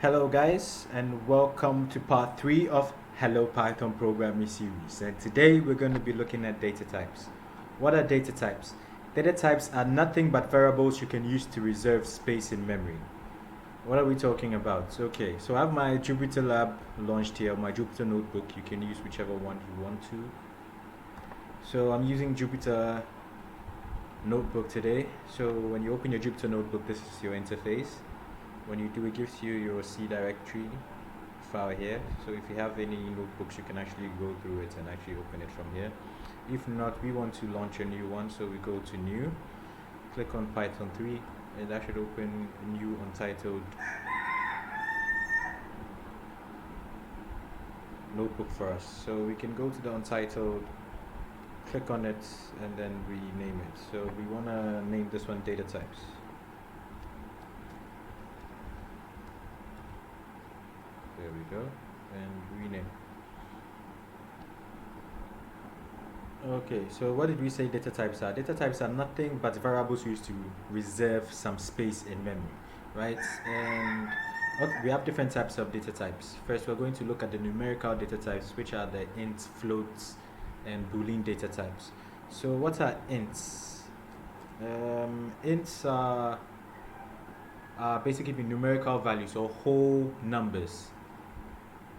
Hello guys, and welcome to part 3 of Hello Python Programming Series. And today we're going to be looking at data types. What are data types? Data types are nothing but variables you can use to reserve space in memory. What are we talking about? Okay, so I have my Jupyter Lab launched here, my Jupyter Notebook. You can use whichever one you want to. So I'm using Jupyter Notebook today. So when you open your Jupyter Notebook, this is your interface. When you do, it gives you your C directory file here. So if you have any notebooks, you can actually go through it and actually open it from here. If not, we want to launch a new one, so we go to new, click on Python 3, and that should open a new Untitled notebook for us. So we can go to the Untitled, click on it, and then rename it. So we want to name this one data types. There we go, and rename. Okay, so what did we say data types are? Data types are nothing but variables used to reserve some space in memory, right? And we have different types of data types. First, we're going to look at the numerical data types, which are the int, floats, and Boolean data types. So what are ints? Ints are basically numerical values or whole numbers.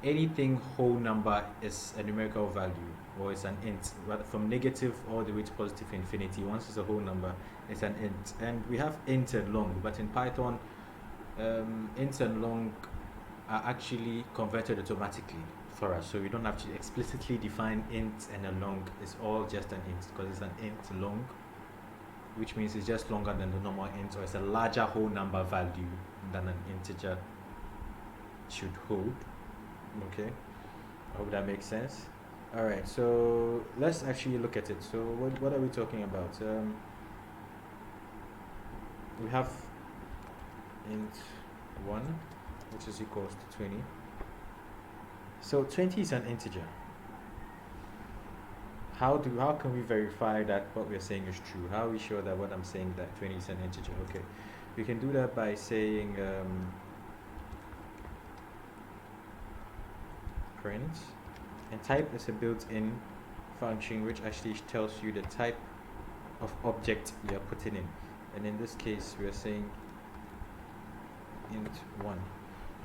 Anything whole number is a numerical value, or it's an int, from negative all the way to positive infinity. Once it's a whole number, it's an int. And we have int and long, but in Python, int and long are actually converted automatically for us, so we don't have to explicitly define int and a long. It's all just an int because it's an int long, which means it's just longer than the normal int, or it's a larger whole number value than an integer should hold. Okay, I hope that makes sense. All right, so let's actually look at it. So what are we talking about? We have int 1, which is equals to 20. So 20 is an integer. How can we verify that what we're saying is true? How are we sure that what I'm saying that 20 is an integer? Okay, we can do that by saying print, and type is a built-in function which actually tells you the type of object you're putting in, and in this case we are saying int 1.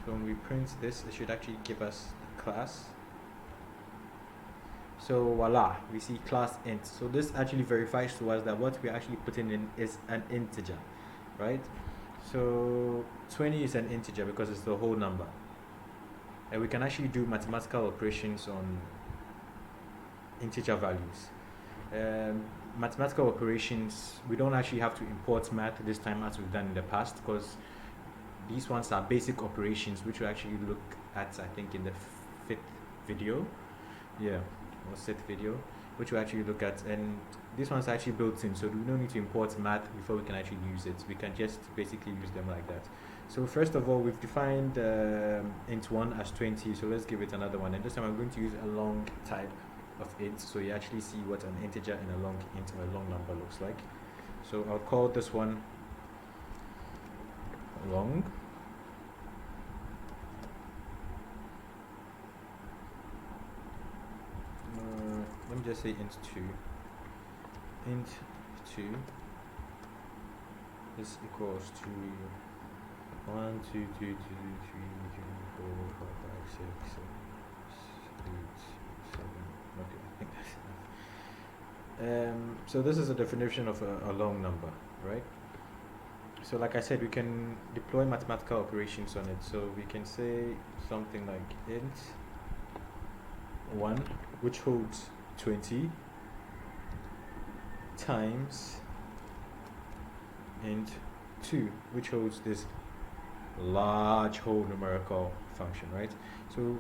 So when we print this, it should actually give us the class. So voila, we see class int. So this actually verifies to us that what we're actually putting in is an integer, right? So 20 is an integer because it's the whole number. And we can actually do mathematical operations on integer values. Mathematical operations, we don't actually have to import math this time as we've done in the past, because these ones are basic operations which we'll actually look at, I think, in the 5th video. Yeah, or 6th video, which we'll actually look at. And this one's actually built in, so we don't need to import math before we can actually use it. We can just basically use them like that. So first of all, we've defined int 1 as 20, so let's give it another one. And this time I'm going to use a long type of int, so you actually see what an integer and a long int or a long number looks like. So I'll call this one long. Let me just say int 2. Int 2 is equals to 1, 2, 2, 2, 3, 4, 5, 6, 7, 8, 7. Okay, I think that's enough. So this is a definition of a long number, right? So like I said, we can deploy mathematical operations on it. So we can say something like int 1, which holds 20, times int 2, which holds this large whole numerical function, right? So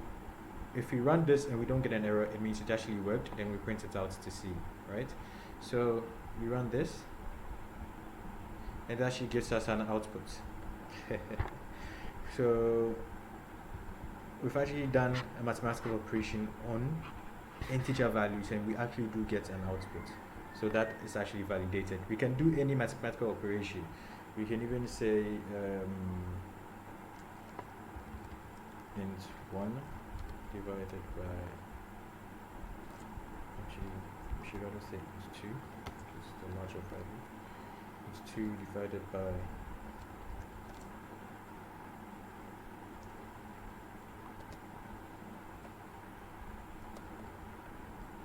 if we run this and we don't get an error, it means it actually worked, and we print it out to see, right? So we run this, and it actually gives us an output. So we've actually done a mathematical operation on integer values, and we actually do get an output. So that is actually validated. We can do any mathematical operation. We can even say int 1 divided by, actually we should rather say int 2, which is the larger value. It's 2 divided by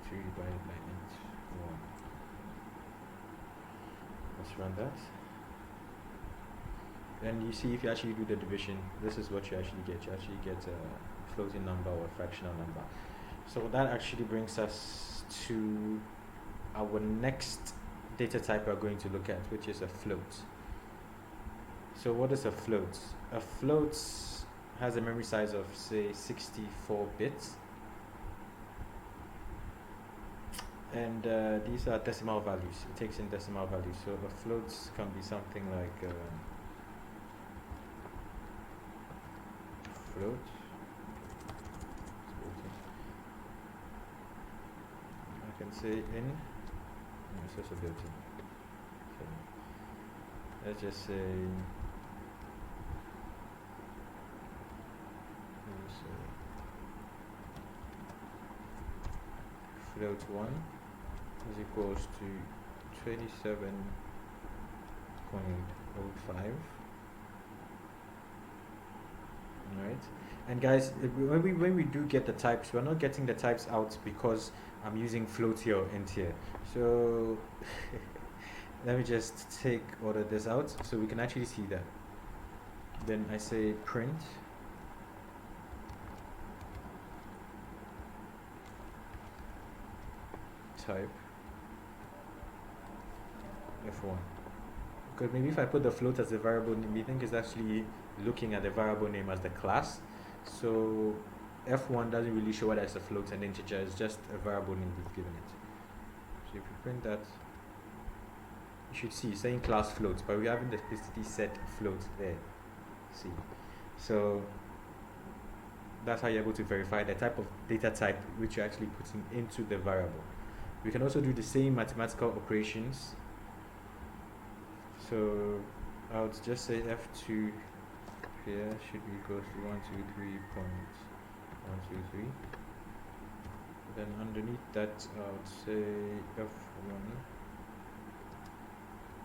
2 divided by int 1. Let's run that. And you see, if you actually do the division, this is what you actually get. You actually get a floating number or a fractional number. So that actually brings us to our next data type we're going to look at, which is a float. So what is a float? A float has a memory size of, say, 64 bits. And these are decimal values. It takes in decimal values. So a float can be something like float. I can say in. No, it's also built in. So let's just say. Float 1 is equals to 27.05. Right, and guys, when we do get the types, we're not getting the types out because I'm using float here or int here. So let me just take all of this out so we can actually see that. Then I say print type f1, because maybe if I put the float as a variable name, we think it's actually looking at the variable name as the class. So f1 doesn't really show whether it's a float and integer, it's just a variable name we've given it. So if you print that, you should see it's saying class float, but we haven't explicitly set float there. See, so that's how you're able to verify the type of data type which you're actually putting into the variable. We can also do the same mathematical operations. So I would just say f2 here should be equals to 123.123. Then underneath that I would say f1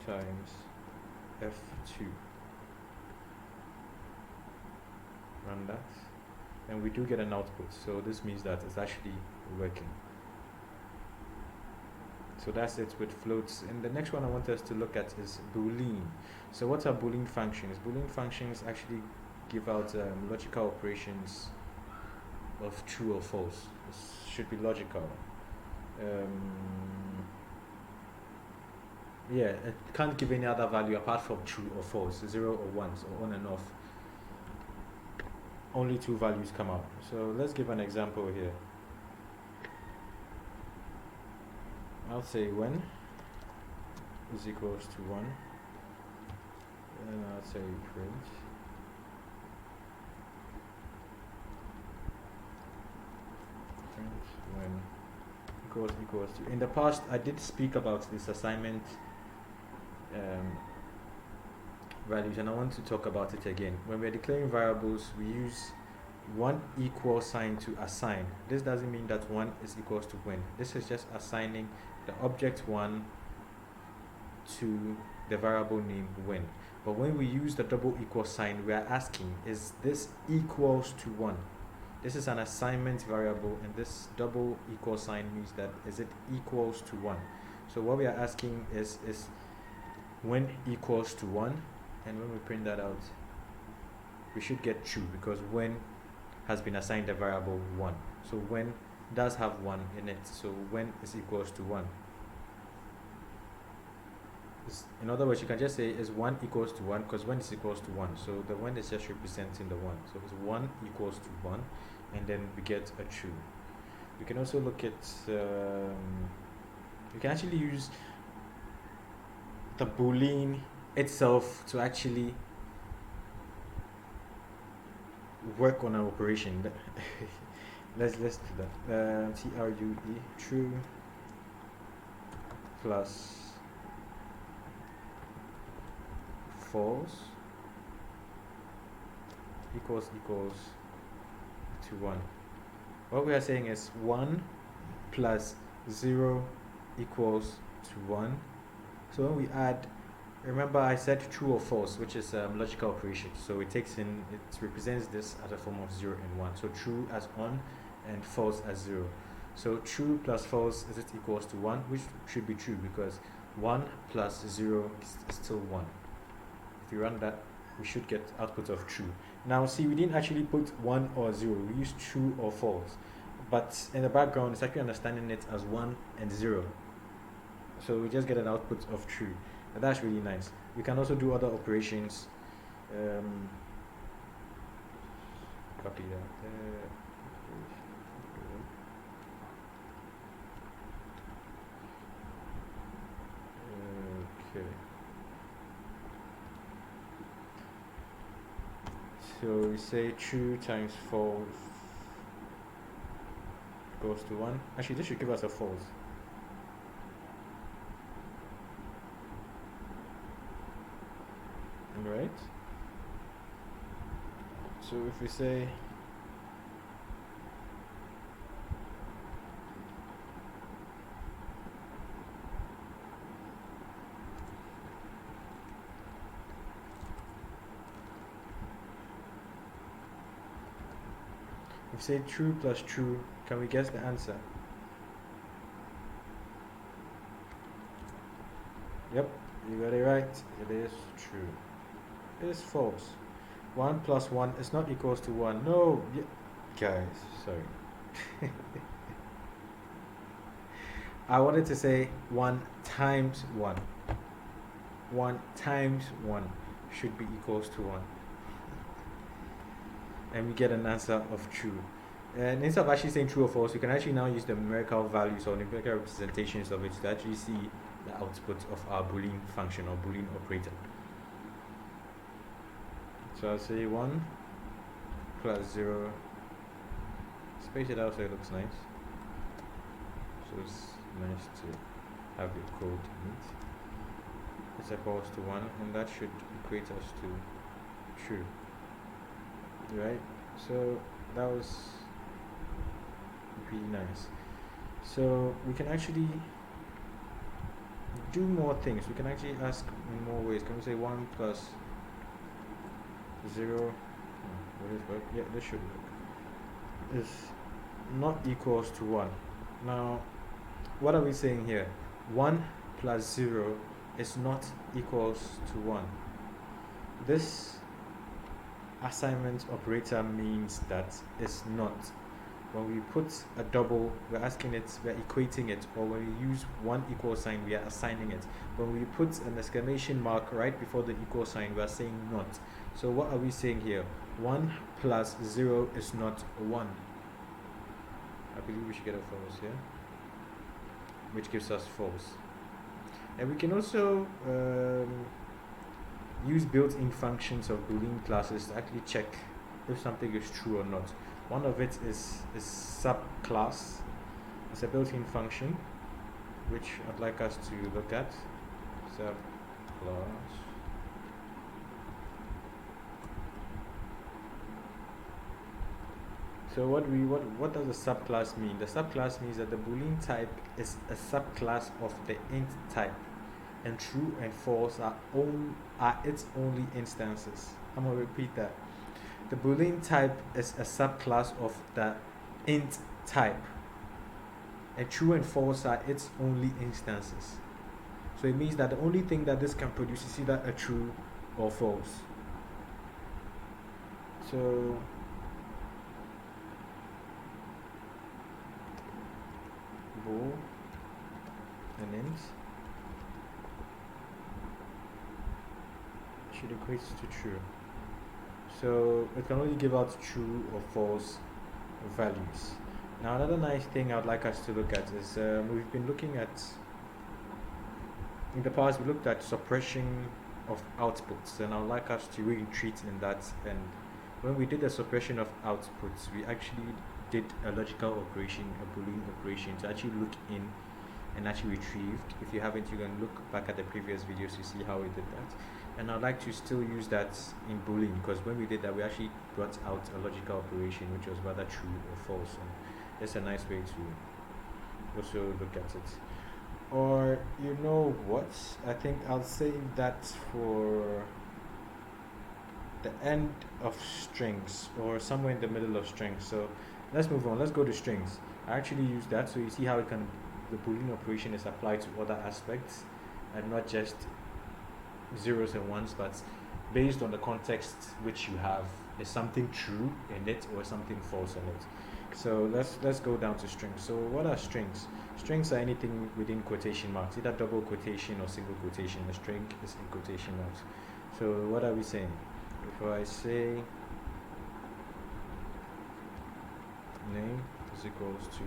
times f2. Run that, and we do get an output. So this means that it's actually working. So that's it with floats. And the next one I want us to look at is Boolean. So what are Boolean functions? Boolean functions actually give out logical operations of true or false. This should be logical. Yeah, it can't give any other value apart from true or false, 0 or 1, or on and off. Only two values come out. So let's give an example here. I'll say when is equals to 1, and I'll say print when equals to. In the past I did speak about this assignment values, and I want to talk about it again. When we're declaring variables, we use one equal sign to assign. This doesn't mean that 1 is equals to when. This is just assigning the object 1 to the variable name when. But when we use the double equal sign, we are asking, is this equals to 1? This is an assignment variable, and this double equal sign means that is it equals to 1. So what we are asking is when equals to 1, and when we print that out, we should get true, because when has been assigned the variable 1. So when does have 1 in it, so when is equals to 1. In other words, you can just say is 1 equals to 1, because when is equals to 1. So the 1 is just representing the 1. So it's 1 equals to 1, and then we get a true. We can also look at, we can actually use the Boolean itself to actually work on an operation. let's do that. TRUE, true plus false equals to 1. What we are saying is 1 plus 0 equals to 1. So when we add, remember I said true or false, which is logical operation. So it represents this as a form of 0 and 1. So true as 1 and false as 0. So true plus false is it equals to 1, which should be true because 1 plus 0 is still 1. If you run that, we should get output of true. Now see, we didn't actually put 1 or 0, we used true or false. But in the background, it's actually understanding it as 1 and 0. So we just get an output of true. And that's really nice. We can also do other operations. Copy that. Okay. So we say true times false goes to 1. Actually, this should give us a false. Right? So if we say true plus true, can we guess the answer? Yep, you got it right. It is true. It is false. 1 plus 1 is not equals to 1. No, guys, sorry. I wanted to say 1 times 1. 1 times 1 should be equals to 1. And we get an answer of true. And instead of actually saying true or false, we can actually now use the numerical values or numerical representations of it to actually see the output of our Boolean function or Boolean operator. So I'll say 1 plus 0, space it out so it looks nice. So it's nice to have your code in it. It's equals to 1, and that should equate us to true. Right? So that was really nice. So we can actually do more things. We can actually ask in more ways. Can we say 1 plus 0? Will this work? Yeah, this should work. Is not equals to 1. Now, what are we saying here? 1 plus 0 is not equals to 1. This assignment operator means that it's not. When we put a double, we're asking it, we're equating it, or when we use one equal sign, we are assigning it. When we put an exclamation mark right before the equal sign, we are saying not. So what are we saying here? 1 plus 0 is not 1. I believe we should get a false here, which gives us false. And we can also use built-in functions of Boolean classes to actually check if something is true or not. One of it is subclass. It's a built-in function which I'd like us to look at. Subclass. So what does a subclass mean? The subclass means that the Boolean type is a subclass of the int type, and true and false are its only instances. I'm going to repeat that. The Boolean type is a subclass of the int type, and true and false are its only instances. So it means that the only thing that this can produce is either a true or false. So bool and int should equate to true. So it can only give out true or false values. Now another nice thing I would like us to look at is we've been looking at, in the past we looked at suppression of outputs, and I would like us to retreat in that. And when we did the suppression of outputs, we actually did a logical operation, a Boolean operation, to actually look in and actually retrieved. If you haven't, you can look back at the previous videos to see how we did that. and I'd like to still use that in Boolean, because when we did that, we actually brought out a logical operation which was whether true or false, and it's a nice way to also look at it. Or you know what? I think I'll save that for the end of strings, or somewhere in the middle of strings. So let's move on. Let's go to strings. I actually use that, so you see how the Boolean operation is applied to other aspects, and not just zeros and ones, but based on the context which you have, is something true in it or something false in it. So let's go down to strings. So what are strings? Strings are anything within quotation marks, either double quotation or single quotation. A string is in quotation marks. So what are we saying? If I say name is equals to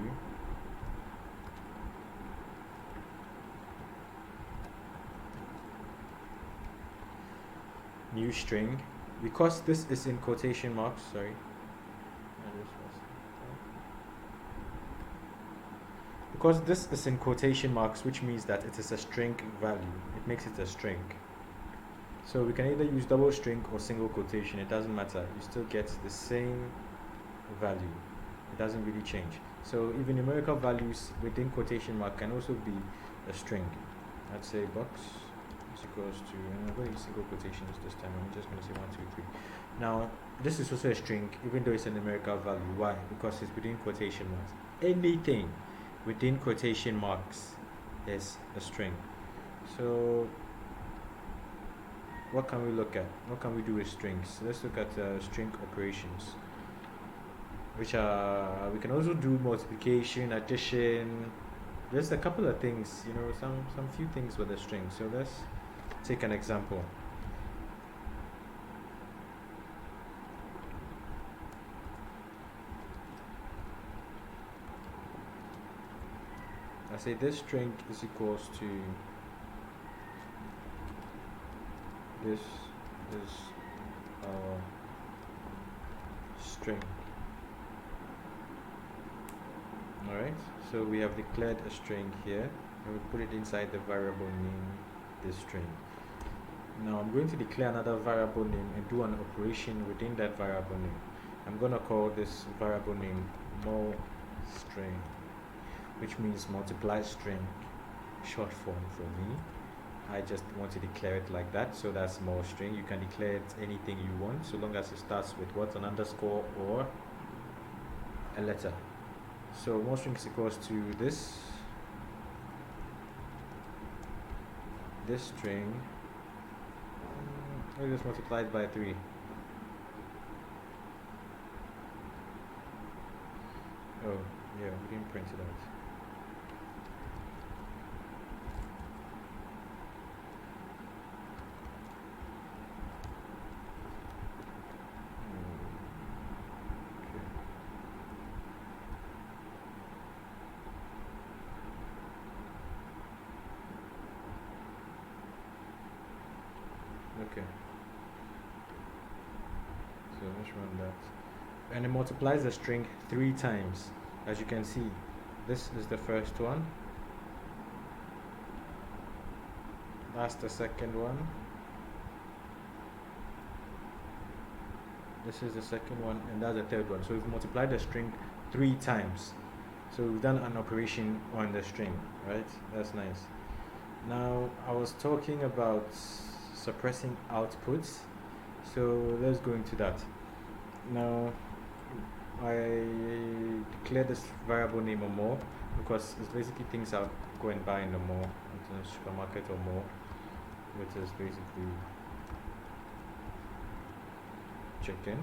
new string, because this is in quotation marks, because this is in quotation marks, which means that it is a string value, it makes it a string. So we can either use double string or single quotation, it doesn't matter, you still get the same value, it doesn't really change. So even numerical values within quotation mark can also be a string. I'd say box is equals to, and I'm going to use single quotations this time, I'm just going to say 1, 2, 3. Now this is also a string, even though it's a numerical value. Why? Because it's within quotation marks. Anything within quotation marks is a string. So what can we look at? What can we do with strings? Let's look at string operations, which are, we can also do multiplication, addition. There's a couple of things, some few things with a string. So let's take an example. I say this string is equals to, this is our string. Alright, so we have declared a string here, and we put it inside the variable name, this string. Now I'm going to declare another variable name and do an operation within that variable name. I'm going to call this variable name mul string, which means multiply string, short form for me. I just want to declare it like that, so that's mul string. You can declare it anything you want, so long as it starts with what, an underscore or a letter. So mul string is equals to this string, I just multiplied by 3. Oh yeah, we didn't print it out. Okay, so let's run that, and it multiplies the string 3 times. As you can see, this is the first one, that's the second one, this is the second one, and that's the third one. So we've multiplied the string 3 times. So we've done an operation on the string, right? That's nice. Now I was talking about suppressing outputs, so let's go into that. Now I declare this variable name or more, because it's basically things I'll go and buy in the mall, in the supermarket or mall, which is basically chicken,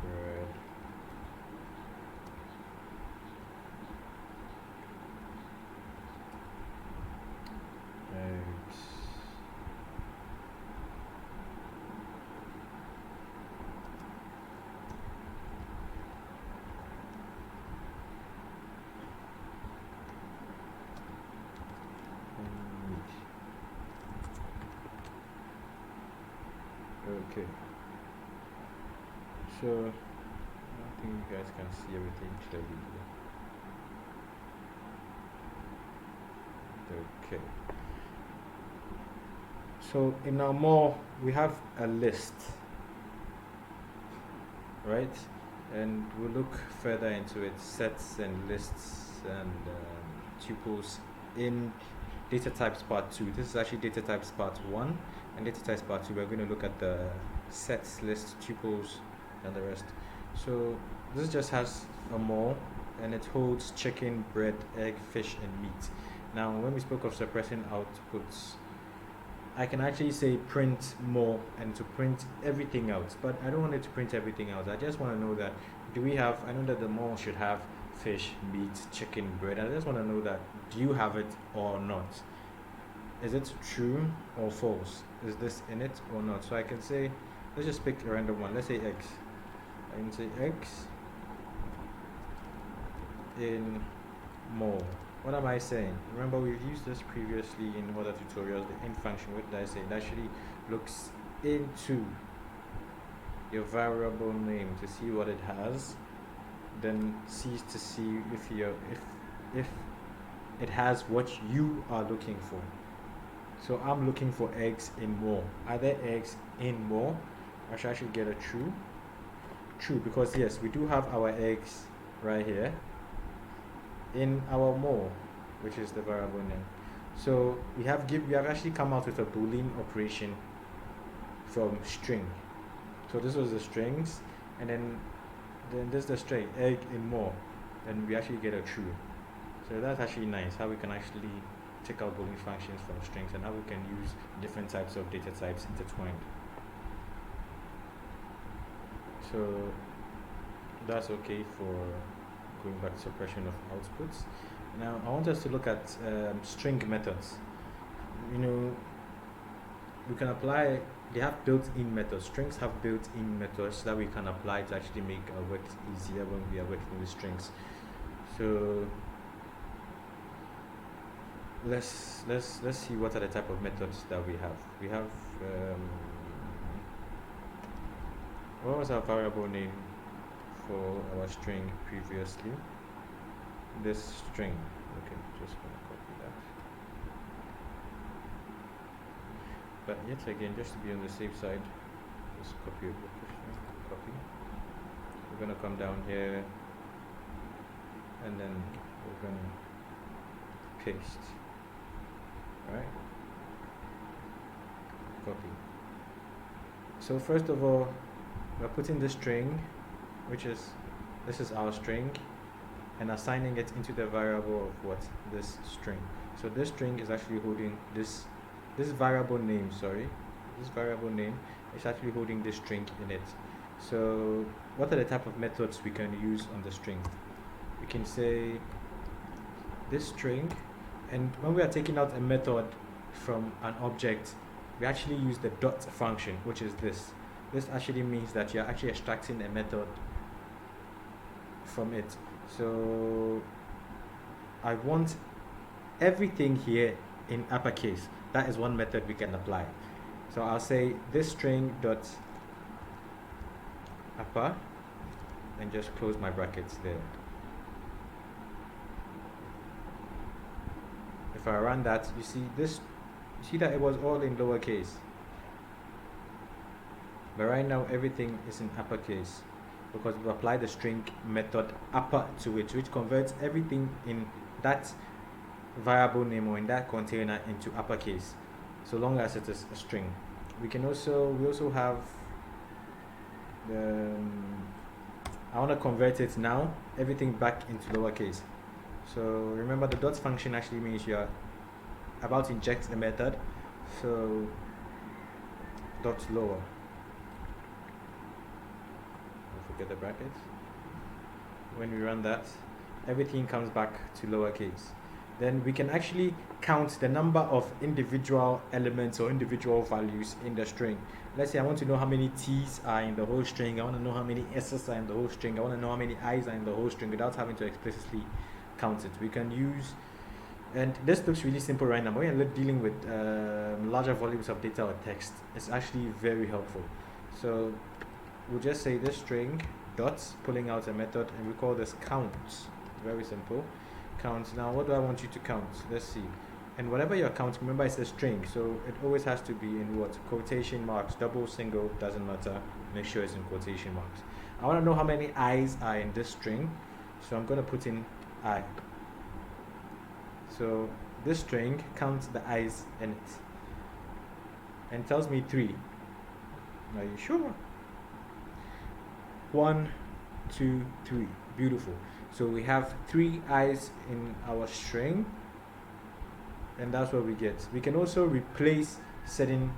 bread, eggs, and meat. Okay, so I think you guys can see everything clearly here. Okay. So in our more, we have a list, right? And we'll look further into it, sets and lists and tuples in data types part 2. This is actually data types part 1, and data types part 2 we're going to look at the sets, lists, tuples and the rest. So this just has a more, and it holds chicken, bread, egg, fish and meat. Now when we spoke of suppressing outputs, I can actually say print more and to print everything out, but I don't want it to print everything out. I just want to know that, do we have, I know that the more should have fish, meat, chicken, bread. I just want to know that, do you have it or not? Is it true or false? Is this in it or not? So I can say, let's just pick a random one. Let's say X. I can say X in more. What am I saying? Remember, we've used this previously in other tutorials, the in function. What did I say? It actually looks into your variable name to see what it has, then sees to see if it has what you are looking for. So I'm looking for eggs in more. Are there eggs in more? I should actually get a true. True, because yes, we do have our eggs right here in our more, which is the variable name. So we have actually come out with a Boolean operation from string. So this was the strings, and then this is the string egg in more, and we actually get a true. So that's actually nice, how we can actually take out Boolean functions from strings and how we can use different types of data types intertwined. So that's okay for going back to suppression of outputs. Now I want us to look at string methods. You know, we can apply, they have built-in methods. Strings have built-in methods that we can apply to actually make our work easier when we are working with strings. So let's see what are the type of methods that we have. We have what was our variable name for our string previously? This string. Okay, just gonna copy that. But yet again, just to be on the safe side, just copy it. Copy. We're gonna come down here, and then we're gonna paste. Alright. Copy. So first of all, we're putting the string, which is, this is our string, and assigning it into the variable of what? This string. So this string is actually holding this variable name, this variable name is actually holding this string in it. So what are the type of methods we can use on the string? We can say this string, and when we are taking out a method from an object, we actually use the dot function, which is this. This actually means that you're actually extracting a method from it. So I want everything here in uppercase. That is one method we can apply. So I'll say this string dot upper and just close my brackets there. If I run that, you see that it was all in lowercase. But right now everything is in uppercase because we've applied the string method upper to it, which converts everything in that variable name or in that container into uppercase, so long as it is a string. We also have I want to convert it now, everything back into lowercase. So remember, the dot function actually means you're about to inject the method, so dot lower. Don't forget the brackets. When we run that, everything comes back to lowercase. Then we can actually count the number of individual elements or individual values in the string. Let's say I want to know how many T's are in the whole string. I want to know how many S's are in the whole string. I want to know how many I's are in the whole string without having to explicitly count it. We can use, and this looks really simple right now, but when you're dealing with larger volumes of data or text, it's actually very helpful. So we'll just say this string dots, pulling out a method, and we call this count. Very simple. Count. Now what do I want you to count? Let's see. And whatever you're counting, remember it's a string, so it always has to be in what? Quotation marks. Double, single, doesn't matter. Make sure it's in quotation marks. I want to know how many i's are in this string, so I'm going to put in I. So this string counts the i's in it and tells me 3. Are you sure? 1, 2, 3. Beautiful. So we have 3 i's in our string, and that's what we get. We can also replace certain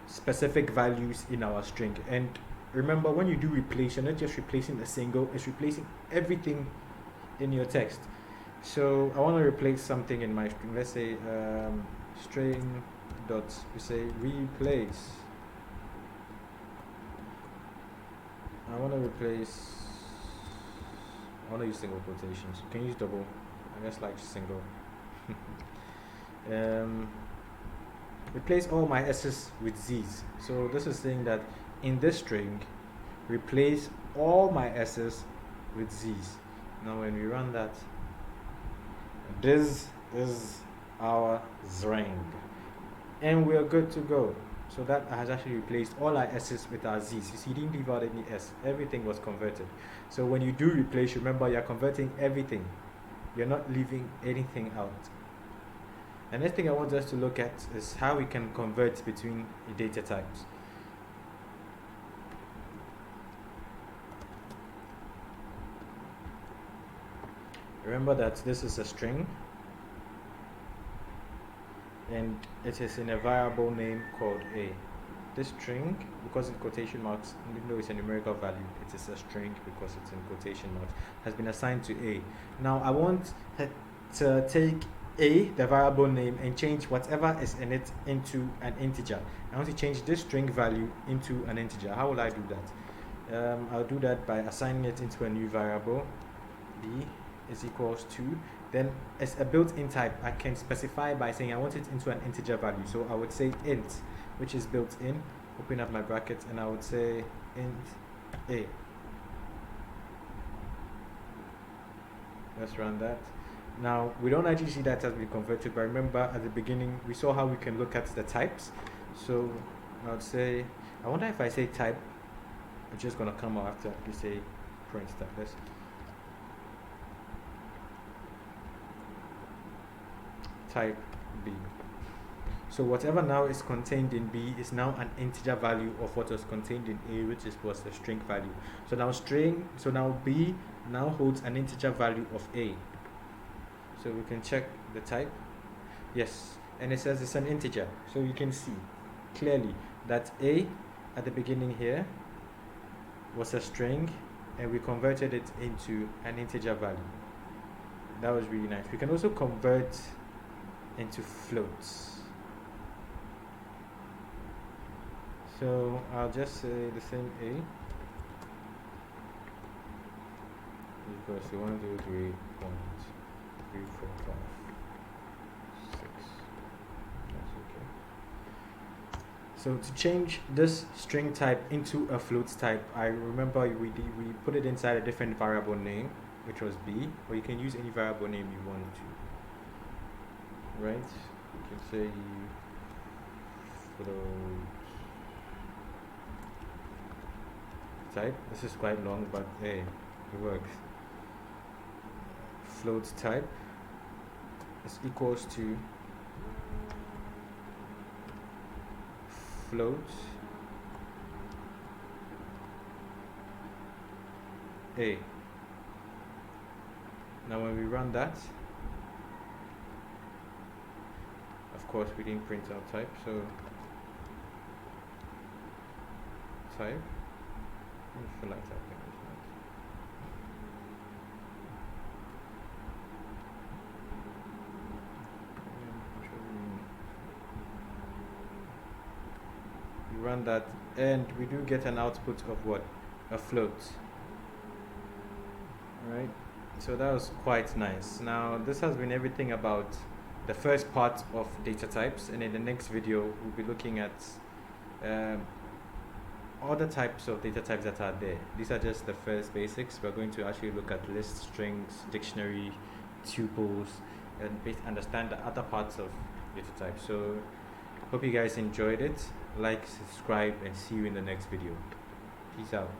specific values in our string. And remember, when you do replace, you're not just replacing a single, it's replacing everything in your text. So I want to replace something in my string. Let's say string dot, we say replace. I want to use single quotations. You can use double. I guess like single. Replace all my s's with z's. So this is saying that in this string, replace all my s's with z's. Now when we run that, this is our string, and we are good to go. So that has actually replaced all our s's with our z's. You see, you didn't leave out any s. Everything was converted. So when you do replace, remember you're converting everything. You're not leaving anything out. The next thing I want us to look at is how we can convert between data types. Remember that this is a string, and it is in a variable name called a. This string, because in quotation marks, even though it's a numerical value, it is a string because it's in quotation marks, has been assigned to a. Now I want to take a, the variable name, and change whatever is in it into an integer. I want to change this string value into an integer. How will I do that? I'll do that by assigning it into a new variable. B is equals to, then as a built-in type, I can specify by saying I want it into an integer value. So I would say int, which is built in, open up my brackets, and I would say int a. Let's run that. Now we don't actually see that has been converted, but remember at the beginning we saw how we can look at the types. So I would say, I wonder if I say type, it's just gonna come out after we say print type. Let's type B. So whatever now is contained in B is now an integer value of what was contained in A, which was the string value. So now B now holds an integer value of A. So we can check the type. Yes, and it says it's an integer. So you can see clearly that A at the beginning here was a string, and we converted it into an integer value. That was really nice. We can also convert into floats. So I'll just say the same A equals to 1, 2, 3, 1, 2, 3, 4, 5, 6. That's okay. So to change this string type into a float type, I remember we put it inside a different variable name, which was B, or you can use any variable name you want to. Right? You can say float type. This is quite long, but hey, it works. Float type is equals to float A. Now when we run that, of course we didn't print out type, so type, I feel like typing this much. We run that, and we do get an output of what? A float. Alright, so that was quite nice. Now this has been everything about the first part of data types, and in the next video we'll be looking at other types of data types that are there. These are just the first basics. We're going to actually look at lists, strings, dictionary, tuples, and understand the other parts of data types. So hope you guys enjoyed it. Like, subscribe, and see you in the next video. Peace out.